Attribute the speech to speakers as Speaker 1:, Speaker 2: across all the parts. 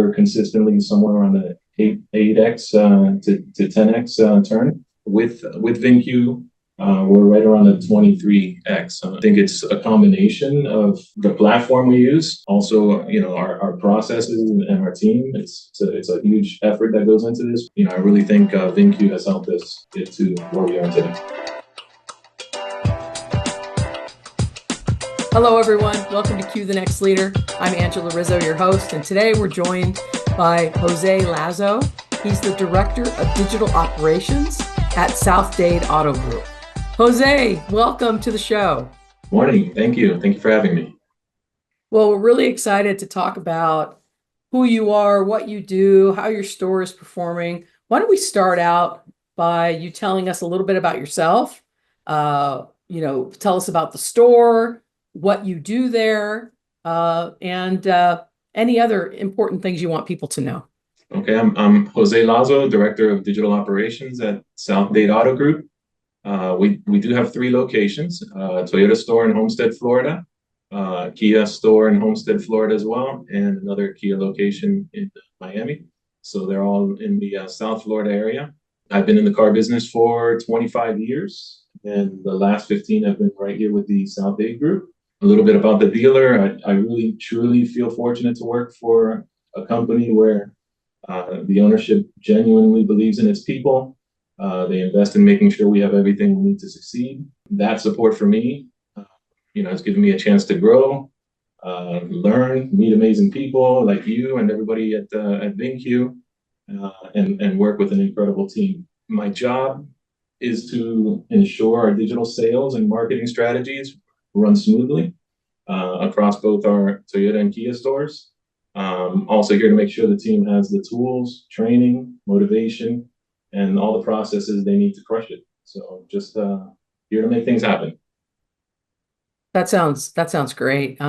Speaker 1: we're consistently somewhere around the 8x to 10x turn. With VINCUE, we're right around the 23x. I think it's a combination of the platform we use, also, our processes and our team. It's a huge effort that goes into this. I really think VINCUE has helped us get to where we are today.
Speaker 2: Hello, everyone. Welcome to Cue the Next Leader. I'm Angela Rizzo, your host, and today we're joined by Jose Lazo. He's the Director of Digital Operations at South Dade Auto Group. Jose, welcome to the show.
Speaker 1: Morning. Thank you. Thank you for having me.
Speaker 2: Well, we're really excited to talk about who you are, what you do, how your store is performing. Why don't we start out by you telling us a little bit about yourself? Tell us about the store, what you do there, and any other important things you want people to know.
Speaker 1: Okay, I'm Jose Lazo, Director of Digital Operations at South Dade Auto Group. We do have 3 locations, Toyota store in Homestead, Florida, Kia store in Homestead, Florida as well, and another Kia location in Miami. So they're all in the South Florida area. I've been in the car business for 25 years, and the last 15 have been right here with the South Dade Group. A little bit about the dealer. I really, truly feel fortunate to work for a company where the ownership genuinely believes in its people. They invest in making sure we have everything we need to succeed. That support for me, has given me a chance to grow, learn, meet amazing people like you and everybody at VINCUE, and work with an incredible team. My job is to ensure our digital sales and marketing strategies run smoothly across both our Toyota and Kia stores. Also here to make sure the team has the tools, training, motivation, and all the processes they need to crush it. So just here to make things happen.
Speaker 2: That sounds great.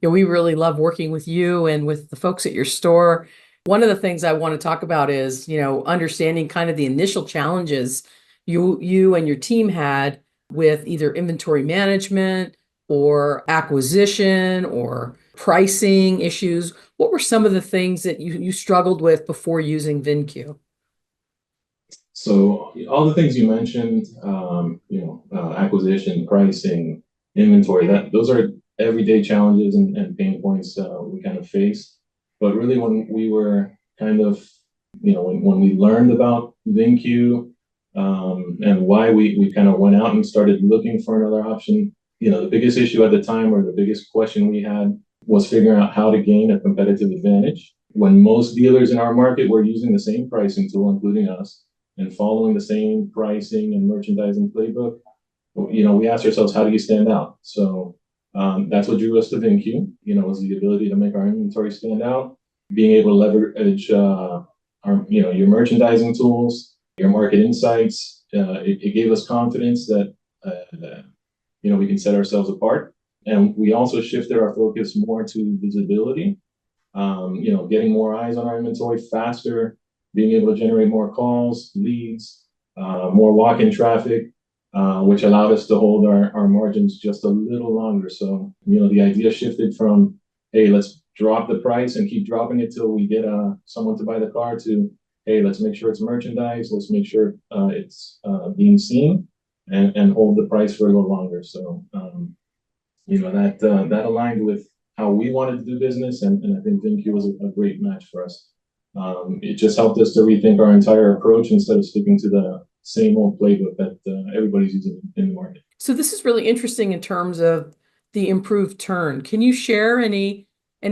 Speaker 2: We really love working with you and with the folks at your store. One of the things I want to talk about is, understanding kind of the initial challenges you and your team had with either inventory management or acquisition or pricing issues. What were some of the things that you struggled with before using VINCUE?
Speaker 1: So all the things you mentioned, acquisition, pricing, inventory, those are everyday challenges and pain points we kind of face. But really when we were kind of, when we learned about VINCUE and why we kind of went out and started looking for another option, the biggest issue at the time, or the biggest question we had, was figuring out how to gain a competitive advantage. When most dealers in our market were using the same pricing tool, including us, and following the same pricing and merchandising playbook, we asked ourselves, how do you stand out? So that's what drew us to VINCUE, was the ability to make our inventory stand out, being able to leverage your merchandising tools, your market insights. It gave us confidence that we can set ourselves apart. And we also shifted our focus more to visibility, getting more eyes on our inventory faster, being able to generate more calls, leads, more walk-in traffic, which allowed us to hold our margins just a little longer. So, the idea shifted from, hey, let's drop the price and keep dropping it till we get someone to buy the car, to, hey, let's make sure it's merchandised, let's make sure it's being seen, and hold the price for a little longer. So, that aligned with how we wanted to do business, and I think VINCUE was a great match for us. It just helped us to rethink our entire approach instead of sticking to the same old playbook that everybody's using in the market.
Speaker 2: So this is really interesting in terms of the improved turn. Can you share any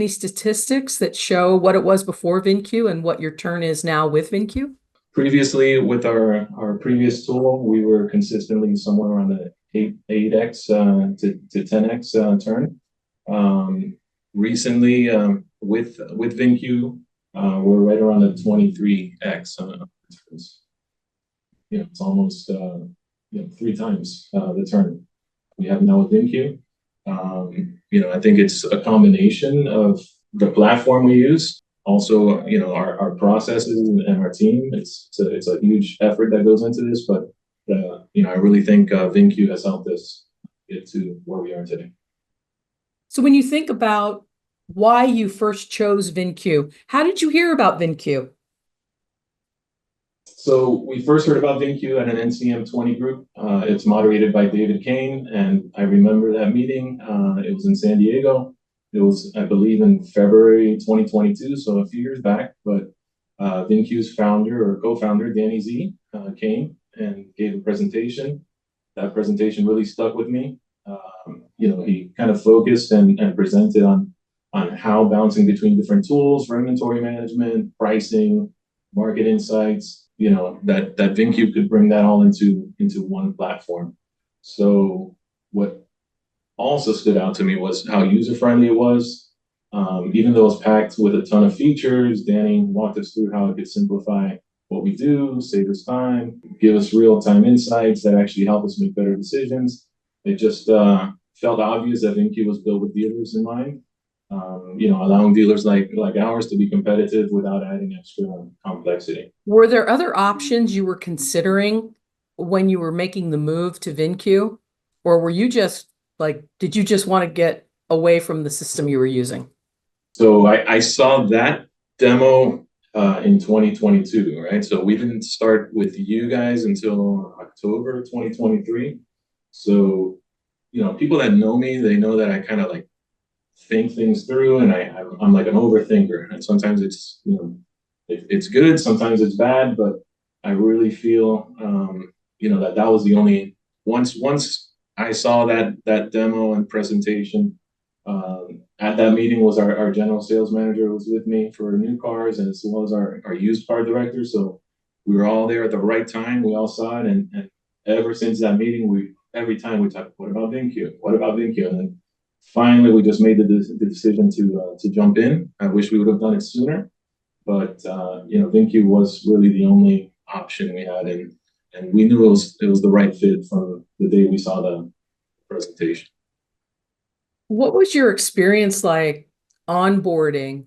Speaker 2: statistics that show what it was before VINCUE and what your turn is now with VINCUE?
Speaker 1: Previously, with our previous tool, we were consistently somewhere around the 8x to 10x turn. Recently, with VINCUE, we're right around the 23x. It's almost 3 times the turn we have now with VINCUE. I think it's a combination of the platform we use, also our processes and our team. It's a huge effort that goes into this, but I really think VINCUE has helped us get to where we are today.
Speaker 2: So when you think about why you first chose VinCue. How did you hear about VinCue?
Speaker 1: So we first heard about VINCUE at an NCM 20 group. It's moderated by David Kane, and I remember that meeting. It was in San Diego. It was, I believe, in February 2022, so a few years back. But VinCue's founder or co-founder, Danny Z, came and gave a presentation. That presentation really stuck with me. He kind of focused and presented on how bouncing between different tools for inventory management, pricing, market insights, that VinCube could bring that all into one platform. So what also stood out to me was how user-friendly it was. Even though it was packed with a ton of features, Danny walked us through how it could simplify what we do, save us time, give us real-time insights that actually help us make better decisions. It just felt obvious that VinCube was built with dealers in mind. Allowing dealers like ours to be competitive without adding extra complexity.
Speaker 2: Were there other options you were considering when you were making the move to VinCue? Or were you just like, did you just want to get away from the system you were using?
Speaker 1: So I saw that demo in 2022, right? So we didn't start with you guys until October 2023. So, people that know me, they know that I kind of like think things through, and I'm like an overthinker, and sometimes it's good, sometimes it's bad, but I really feel that was the only once I saw that demo and presentation. At that meeting was our general sales manager was with me for new cars, and as well as our used car director. So we were all there at the right time. We all saw it, and ever since that meeting, every time we talk, what about VinCue? What about VinCue? And then finally, we just made the decision to jump in. I wish we would have done it sooner, but VinCue was really the only option we had, and we knew it was the right fit from the day we saw the presentation.
Speaker 2: What was your experience like onboarding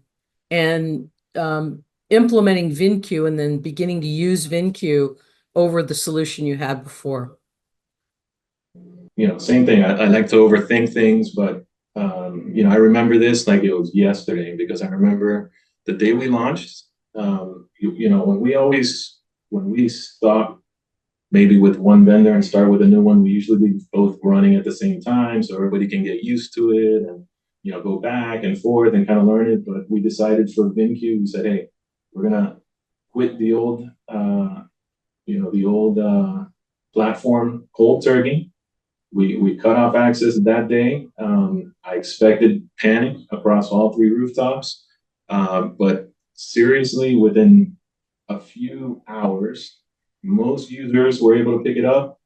Speaker 2: and implementing VinCue and then beginning to use VinCue over the solution you had before?
Speaker 1: Same thing. I like to overthink things, but I remember this like it was yesterday because I remember the day we launched. When we stop maybe with one vendor and start with a new one, we usually be both running at the same time so everybody can get used to it and go back and forth and kind of learn it. But we decided for VinCue, we said, hey, we're gonna quit the old platform cold turkey. We cut off access that day. I expected panic across all three rooftops, but seriously, within a few hours, most users were able to pick it up.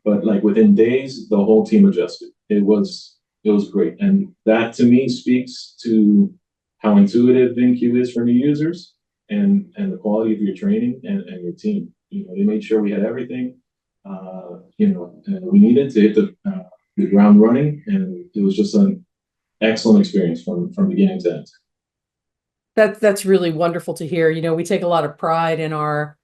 Speaker 1: But like within days, the whole team adjusted. It was great, and that to me speaks to how intuitive VinCue is for new users, and the quality of your training and your team. They made sure we had everything. We needed to hit the ground running, and it was just an excellent experience from beginning to end.
Speaker 2: That's really wonderful to hear. We take a lot of pride in our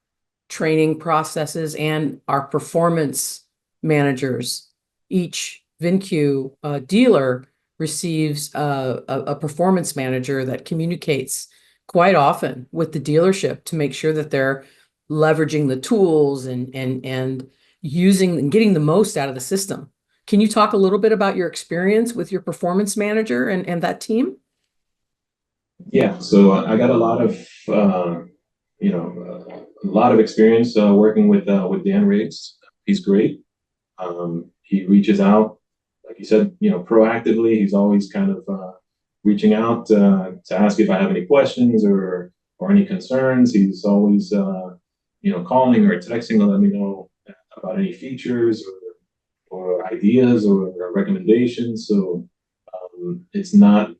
Speaker 2: training processes and our performance managers. Each VinCue dealer receives a performance manager that communicates quite often with the dealership to make sure that they're leveraging the tools and using and getting the most out of the system. Can you talk a little bit about your experience with your performance manager and that team?
Speaker 1: Yeah, so I got a lot of experience working with Dan Riggs. He's great. He reaches out, like you said, proactively. He's always kind of reaching out to ask if I have any questions or any concerns. He's always calling or texting to let me know about any features or ideas or recommendations. So it's not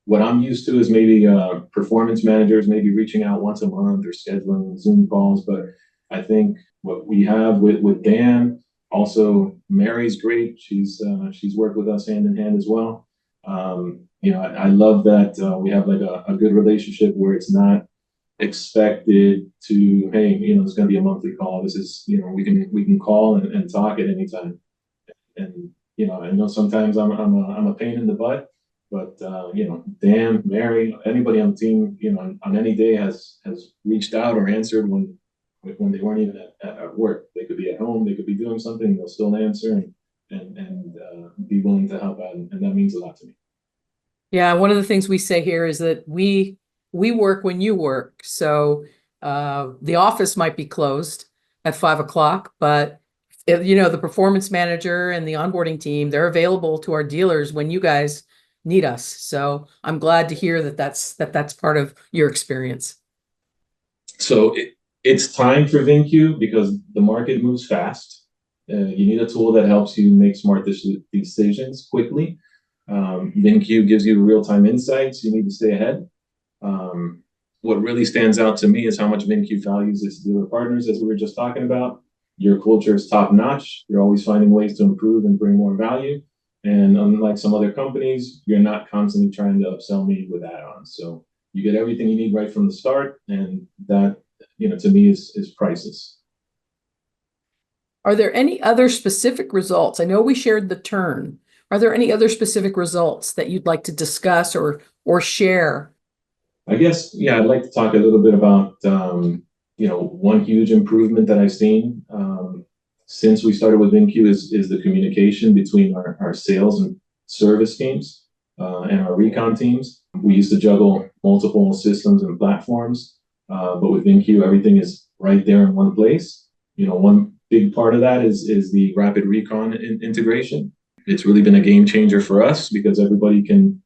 Speaker 1: what I'm used to is maybe performance managers maybe reaching out once a month or scheduling Zoom calls. But I think what we have with Dan, also Mary's great. She's worked with us hand in hand as well. I love that we have like a good relationship where it's not expected to, hey, it's going to be a monthly call. This is, we can call and talk at any time. And I know sometimes I'm a pain in the butt, But Dan, Mary, anybody on the team, on any day has reached out or answered when they weren't even at work. They could be at home, they could be doing something, they'll still answer and be willing to help out, and that means a lot to me.
Speaker 2: Yeah, one of the things we say here is that we work when you work. So the office might be closed at 5 o'clock, but the performance manager and the onboarding team, they're available to our dealers when you guys need us. So I'm glad to hear that's part of your experience.
Speaker 1: So it's time for VinCue because the market moves fast. You need a tool that helps you make smart decisions quickly. VinCue gives you real-time insights. You need to stay ahead. What really stands out to me is how much VinCue values its dealer partners, as we were just talking about. Your culture is top-notch. You're always finding ways to improve and bring more value. And unlike some other companies, you're not constantly trying to upsell me with add-ons. So you get everything you need right from the start, and that, to me is priceless.
Speaker 2: Are there any other specific results? I know we shared the turn. Are there any other specific results that you'd like to discuss or share?
Speaker 1: I guess, yeah, I'd like to talk a little bit about, one huge improvement that I've seen since we started with VinCue is the communication between our sales and service teams and our recon teams. We used to juggle multiple systems and platforms, but with VinCue, everything is right there in one place. One big part of that is the rapid recon integration. It's really been a game changer for us because everybody can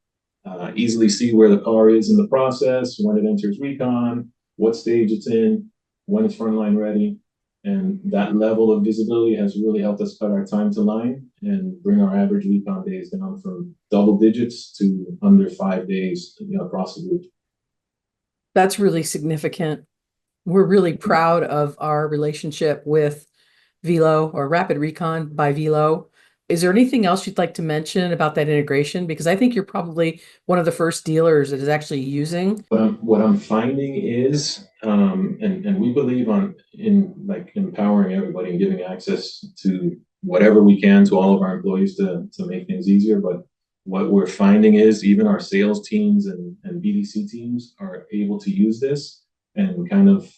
Speaker 1: easily see where the car is in the process, when it enters recon, what stage it's in, when it's frontline ready. And that level of visibility has really helped us cut our time to line and bring our average recon days down from double digits to under 5 days, across the group.
Speaker 2: That's really significant. We're really proud of our relationship with Velo or Rapid Recon by Velo. Is there anything else you'd like to mention about that integration? Because I think you're probably one of the first dealers that is actually using.
Speaker 1: What I'm finding is, and we believe in empowering everybody and giving access to whatever we can to all of our employees to make things easier. But what we're finding is even our sales teams and BDC teams are able to use this and kind of,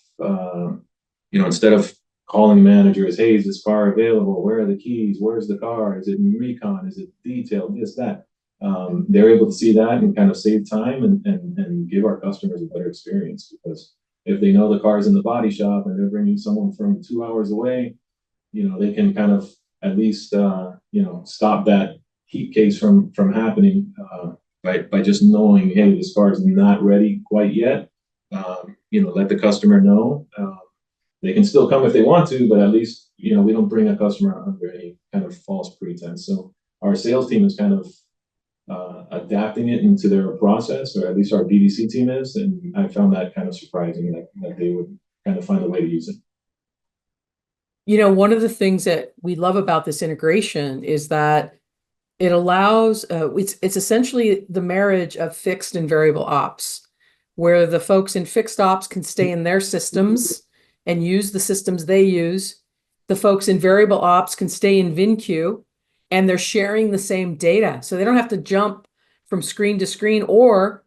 Speaker 1: instead of calling managers, hey, is this car available? Where are the keys? Where's the car? Is it in recon? Is it detailed? This, that. They're able to see that and kind of save time and give our customers a better experience, because if they know the car's in the body shop and they're bringing someone from 2 hours away, they can kind of at least, stop that heat case from happening by just knowing, hey, this car's not ready quite yet. Let the customer know. They can still come if they want to, but at least, we don't bring a customer under any kind of false pretense. So our sales team is kind of adapting it into their process, or at least our BDC team is, and I found that kind of surprising that they would kind of find a way to use it.
Speaker 2: One of the things that we love about this integration is that it allows, it's essentially the marriage of fixed and variable ops, where the folks in fixed ops can stay in their systems and use the systems they use. The folks in variable ops can stay in VinCue, and they're sharing the same data. So they don't have to jump from screen to screen or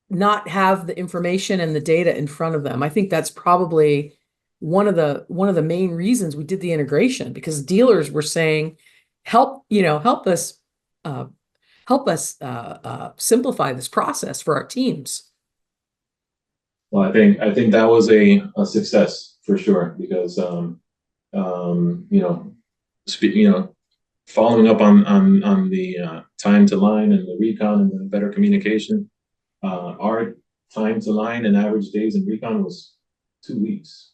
Speaker 2: not have the information and the data in front of them. I think that's probably one of the main reasons we did the integration, because dealers were saying, help us simplify this process for our teams.
Speaker 1: Well, I think that was a success for sure, because following up on the time to line and the recon and the better communication, our time to line and average days in recon was 2 weeks.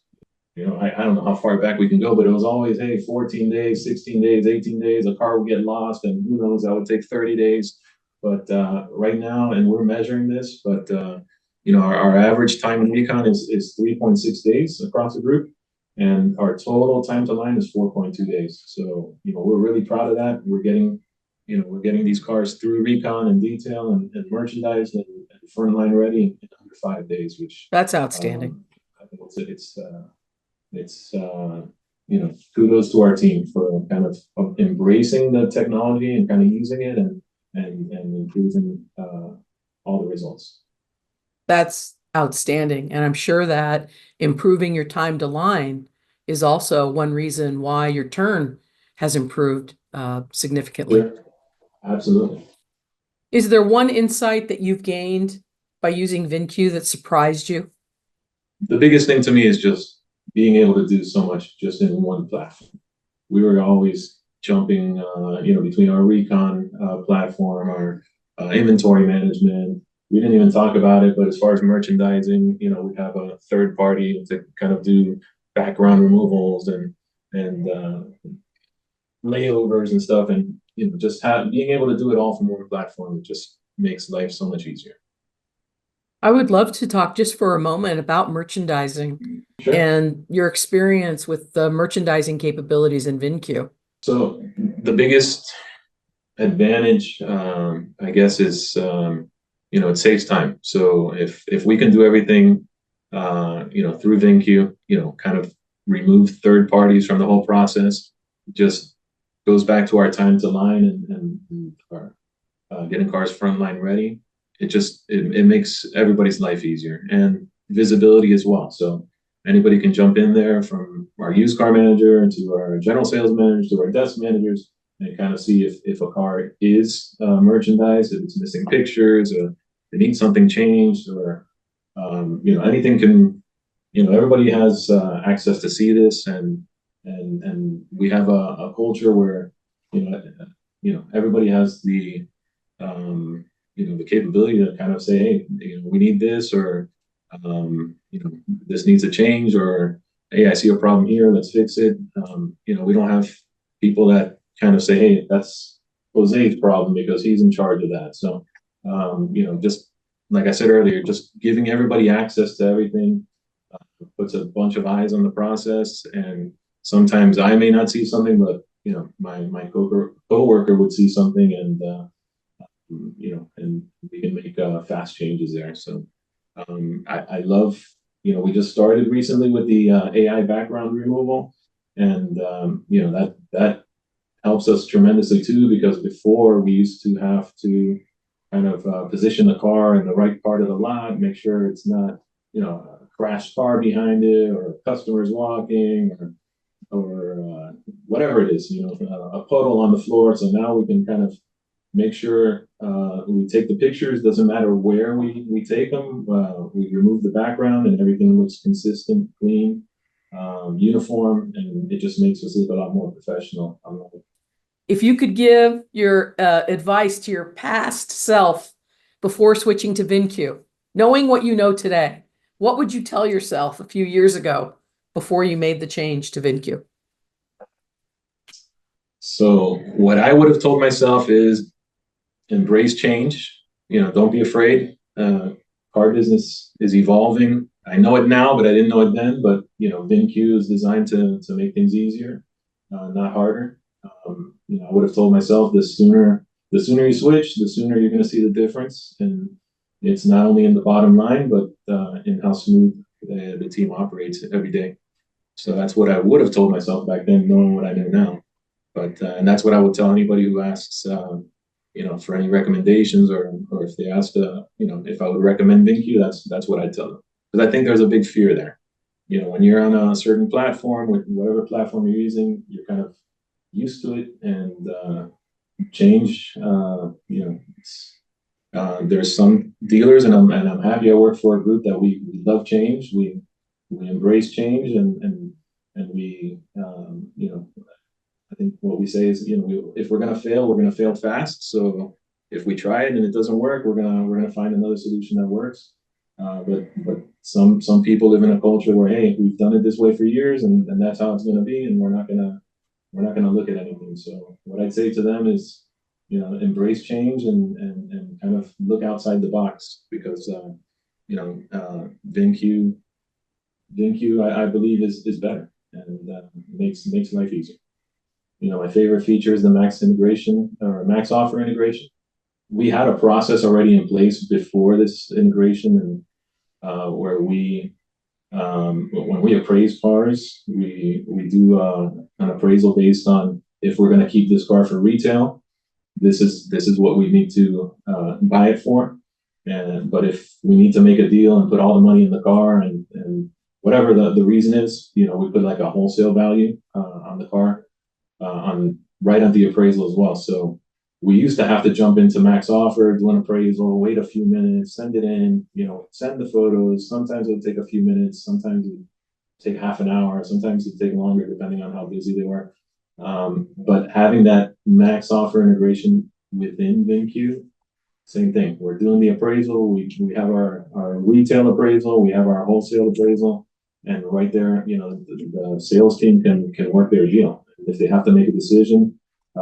Speaker 1: I don't know how far back we can go, but it was always, hey, 14 days, 16 days, 18 days, a car would get lost, and who knows, that would take 30 days. But right now, and we're measuring this, but our average time in recon is 3.6 days across the group, and our total time to line is 4.2 days. So, we're really proud of that. We're getting these cars through recon and detail and merchandise and frontline ready in under 5 days, which
Speaker 2: that's outstanding.
Speaker 1: I think it's kudos to our team for kind of embracing the technology and kind of using it and and improving all the results.
Speaker 2: That's outstanding. And I'm sure that improving your time to line is also one reason why your turn has improved significantly.
Speaker 1: Sure. Absolutely.
Speaker 2: Is there one insight that you've gained by using VinCue that surprised you?
Speaker 1: The biggest thing to me is just being able to do so much just in one platform. We were always jumping, between our recon platform, our inventory management. We didn't even talk about it, but as far as merchandising, we have a third party to kind of do background removals and layovers and stuff, and just being able to do it all from one platform just makes life so much easier.
Speaker 2: I would love to talk just for a moment about merchandising
Speaker 1: Sure.
Speaker 2: and your experience with the merchandising capabilities in VinCue.
Speaker 1: So the biggest advantage, I guess, is it saves time. So if we can do everything, through VinCue, kind of remove third parties from the whole process, just goes back to our time to line and our, getting cars front line ready. It makes everybody's life easier, and visibility as well. So anybody can jump in there, from our used car manager to our general sales manager to our desk managers, and kind of see if a car is merchandised, if it's missing pictures, or they need something changed, or anything can. Everybody has access to see this, and we have a culture where everybody has the capability to kind of say, hey, we need this, or this needs a change, or hey, I see a problem here, let's fix it. We don't have people that kind of say, hey, that's Jose's problem because he's in charge of that. So, just like I said earlier, just giving everybody access to everything puts a bunch of eyes on the process. And sometimes I may not see something, but my coworker would see something, and and we can make fast changes there. So I love, we just started recently with the AI background removal, and that helps us tremendously too, because before we used to have to kind of position the car in the right part of the lot, make sure it's not a crashed car behind it, or customers walking, or whatever it is, a puddle on the floor. So now we can kind of make sure we take the pictures, doesn't matter where we take them. We remove the background and everything looks consistent, clean, uniform, and it just makes us look a lot more professional.
Speaker 2: If you could give your advice to your past self before switching to VinCue, knowing what you know today, what would you tell yourself a few years ago before you made the change to VinCue?
Speaker 1: So what I would have told myself is embrace change. Don't be afraid. Car business is evolving. I know it now, but I didn't know it then. But VinCue is designed to make things easier, not harder. I would have told myself the sooner you switch, the sooner you're going to see the difference. And it's not only in the bottom line, but in how smooth the team operates every day. So that's what I would have told myself back then, knowing what I know now. But and that's what I would tell anybody who asks, for any recommendations, or if they ask, if I would recommend VinCue, that's what I'd tell them. Because I think there's a big fear there. When you're on a certain platform, with whatever platform you're using, you're kind of used to it, and change. There's some dealers, and I'm happy I work for a group that we love change. We embrace change, and we I think what we say is, if we're gonna fail, we're gonna fail fast. So if we try it and it doesn't work, we're gonna find another solution that works. But some people live in a culture where, hey, we've done it this way for years, and that's how it's gonna be, and we're not gonna look at anything. So what I'd say to them is, embrace change, and kind of look outside the box, because VinCue I believe is better, and makes life easier. My favorite feature is the max integration, or max offer integration. We had a process already in place before this integration, and where when we appraise cars, we do an appraisal based on if we're going to keep this car for retail, this is what we need to buy it for. But if we need to make a deal and put all the money in the car and whatever the reason is, we put like a wholesale value on the car on right at the appraisal as well. So we used to have to jump into max offer, do an appraisal, wait a few minutes, send it in, send the photos. Sometimes it would take a few minutes, sometimes it would take half an hour, sometimes it would take longer depending on how busy they were. But having that max offer integration within VINCUE, same thing. We're doing the appraisal. We have our retail appraisal. We have our wholesale appraisal, and right there, the sales team can work their deal. If they have to make a decision, they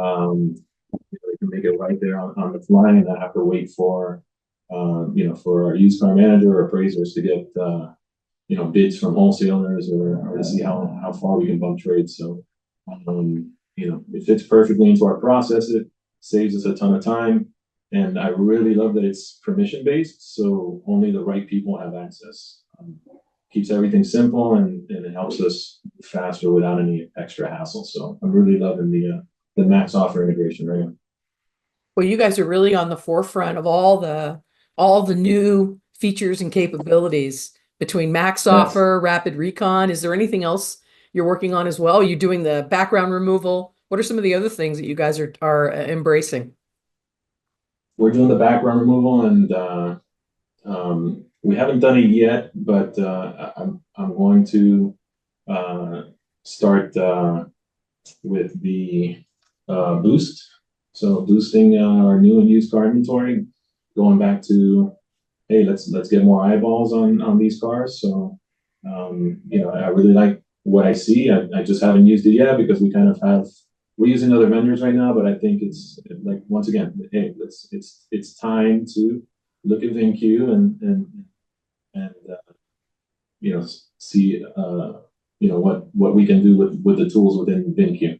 Speaker 1: can make it right there on the fly, and not have to wait for for our used car manager or appraisers to get bids from wholesalers or to see how far we can bump trades. So it fits perfectly into our process. It saves us a ton of time. And I really love that it's permission based, so only the right people have access. Keeps everything simple, and it helps us faster without any extra hassle. So I'm really loving the max offer integration right now.
Speaker 2: Well, you guys are really on the forefront of all the new features and capabilities between max offer, rapid recon. Is there anything else you're working on as well? Are you doing the background removal? What are some of the other things that you guys are embracing?
Speaker 1: We're doing the background removal, and we haven't done it yet, but I'm going to start with the boost. So boosting our new and used car inventory, going back to, hey, let's get more eyeballs on these cars. So I really like what I see. I just haven't used it yet because we're using other vendors right now, but I think it's like, once again, hey, it's time to look at VINCUE and see what we can do with the tools within VINCUE.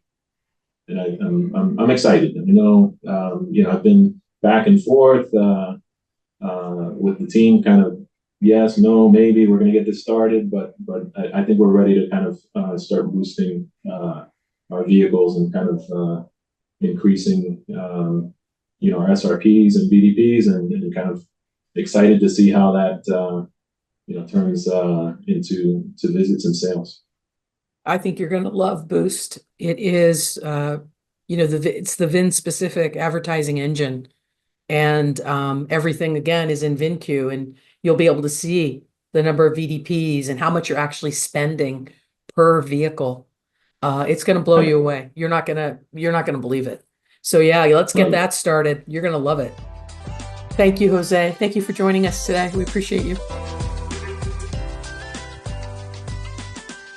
Speaker 1: And I'm excited. I've been back and forth with the team, kind of yes, no, maybe we're going to get this started, but I think we're ready to kind of start boosting our vehicles and kind of increasing our SRPs and BDPs, and kind of excited to see how that turns into visits and sales.
Speaker 2: I think you're going to love Boost. It is it's the VIN specific advertising engine, and everything again is in VINCUE, and you'll be able to see the number of VDPs and how much you're actually spending per vehicle. It's going to blow you away. You're not going to believe it. So yeah, let's get that started. You're going to love it. Thank you, Jose. Thank you for joining us today. We appreciate you.